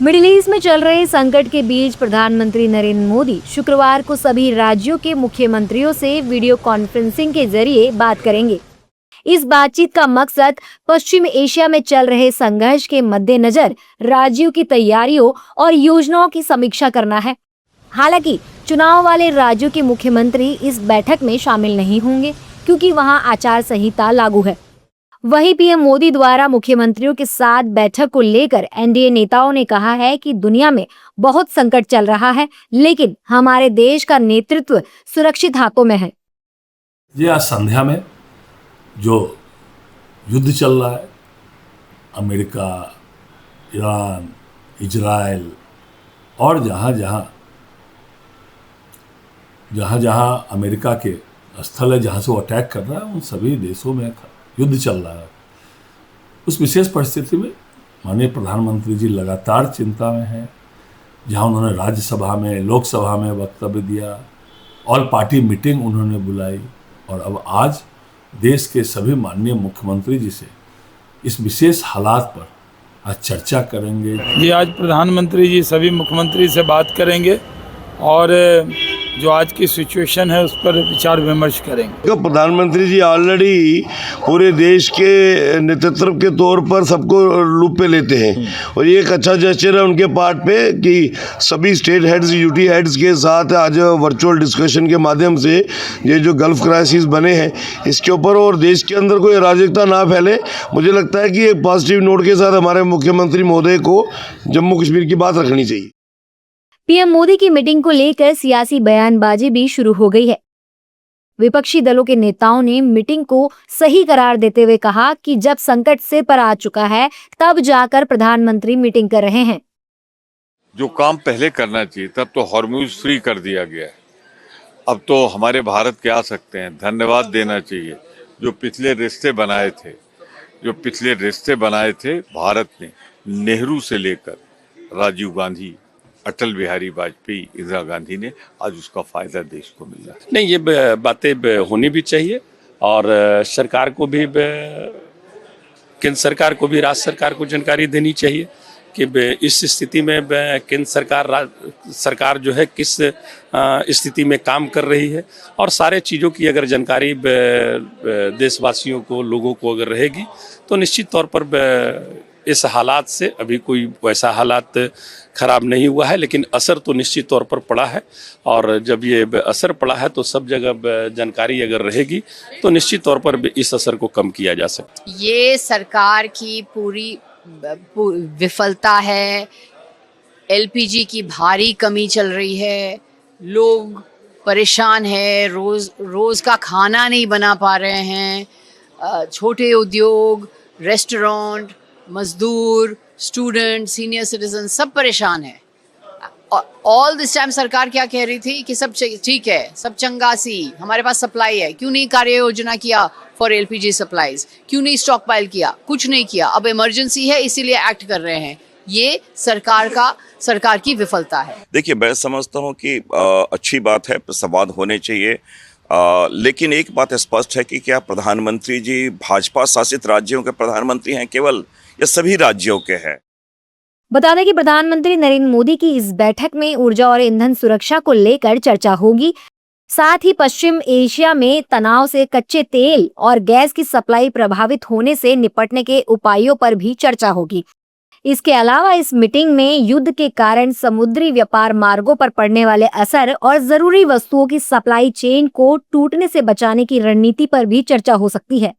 Middle east में चल रहे संकट के बीच प्रधानमंत्री नरेंद्र मोदी शुक्रवार को सभी राज्यों के मुख्यमंत्रियों से वीडियो कॉन्फ्रेंसिंग के जरिए बात करेंगे। इस बातचीत का मकसद पश्चिम एशिया में चल रहे संघर्ष के मद्देनजर राज्यों की तैयारियों और योजनाओं की समीक्षा करना है। हालांकि चुनाव वाले राज्यों के मुख्यमंत्री इस बैठक में शामिल नहीं होंगे क्योंकि वहां आचार संहिता लागू है। वहीं पीएम मोदी द्वारा मुख्यमंत्रियों के साथ बैठक को लेकर एनडीए नेताओं ने कहा है कि दुनिया में बहुत संकट चल रहा है, लेकिन हमारे देश का नेतृत्व सुरक्षित हाथों में है। ये आज संध्या में जो युद्ध चल रहा है, अमेरिका, ईरान, इजराइल और जहाँ जहाँ अमेरिका के स्थल है, जहाँ से वो अटैक कर रहा है, उन सभी देशों में युद्ध चल रहा है। उस विशेष परिस्थिति में माननीय प्रधानमंत्री जी लगातार चिंता में हैं। जहाँ उन्होंने राज्यसभा में, लोकसभा में वक्तव्य दिया, ऑल पार्टी मीटिंग उन्होंने बुलाई और अब आज देश के सभी माननीय मुख्यमंत्री जी से इस विशेष हालात पर आज चर्चा करेंगे। जी, आज प्रधानमंत्री जी सभी मुख्यमंत्री से बात करेंगे और जो आज की सिचुएशन है उस पर विचार विमर्श करेंगे। प्रधानमंत्री जी ऑलरेडी पूरे देश के नेतृत्व के तौर पर सबको लूप पे लेते हैं और ये एक अच्छा जेस्चर है उनके पार्ट पे कि सभी स्टेट हेड्स, यूटी हेड्स के साथ आज वर्चुअल डिस्कशन के माध्यम से ये जो गल्फ क्राइसिस बने हैं इसके ऊपर और देश के अंदर कोई अराजकता ना फैले। मुझे लगता है कि एक पॉजिटिव नोट के साथ हमारे मुख्यमंत्री महोदय को जम्मू कश्मीर की बात रखनी चाहिए। पीएम मोदी की मीटिंग को लेकर सियासी बयानबाजी भी शुरू हो गई है। विपक्षी दलों के नेताओं ने मीटिंग को सही करार देते हुए कहा कि जब संकट सिर पर आ चुका है तब जाकर प्रधानमंत्री मीटिंग कर रहे हैं। जो काम पहले करना चाहिए तब तो हॉर्मुज फ्री कर दिया गया है। अब तो हमारे भारत के आ सकते हैं, धन्यवाद देना चाहिए। जो पिछले रिश्ते बनाए थे भारत ने, नेहरू से लेकर राजीव गांधी, अटल बिहारी वाजपेयी, इंदिरा गांधी ने, आज उसका फायदा देश को मिल रहा है। नहीं, ये बातें होनी भी चाहिए और सरकार को भी, केंद्र सरकार को भी राज्य सरकार को जानकारी देनी चाहिए कि इस स्थिति में केंद्र सरकार जो है किस स्थिति में काम कर रही है और सारे चीज़ों की अगर जानकारी देशवासियों को, लोगों को अगर रहेगी तो निश्चित तौर पर इस हालात से, अभी कोई वैसा हालात खराब नहीं हुआ है लेकिन असर तो निश्चित तौर पर पड़ा है और जब ये असर पड़ा है तो सब जगह जानकारी अगर रहेगी तो निश्चित तौर पर इस असर को कम किया जा सकता है। ये सरकार की पूरी विफलता है। एलपीजी की भारी कमी चल रही है, लोग परेशान है, रोज का खाना नहीं बना पा रहे हैं। छोटे उद्योग, रेस्टोरेंट, मजदूर, स्टूडेंट, सीनियर सिटीजन सब परेशान है। ऑल दिस टाइम सरकार क्या कह रही थी कि सब ठीक है, सब चंगासी, हमारे पास सप्लाई है। क्यों नहीं कार्य योजना किया फॉर एलपीजी सप्लाईज? क्यों नहीं स्टॉक पाइल किया? कुछ नहीं किया। अब इमरजेंसी है इसीलिए एक्ट कर रहे हैं। ये सरकार की विफलता है। देखिए, मैं समझता हूँ कि अच्छी बात है, संवाद होने चाहिए, लेकिन एक बात स्पष्ट है कि क्या प्रधानमंत्री जी भाजपा शासित राज्यों के प्रधानमंत्री हैं केवल, या सभी राज्यों के हैं? बता दें कि प्रधानमंत्री नरेंद्र मोदी की इस बैठक में ऊर्जा और ईंधन सुरक्षा को लेकर चर्चा होगी। साथ ही पश्चिम एशिया में तनाव से कच्चे तेल और गैस की सप्लाई प्रभावित होने से निपटने के उपायों पर भी चर्चा होगी। इसके अलावा इस मीटिंग में युद्ध के कारण समुद्री व्यापार मार्गों पर पड़ने वाले असर और जरूरी वस्तुओं की सप्लाई चेन को टूटने से बचाने की रणनीति पर भी चर्चा हो सकती है।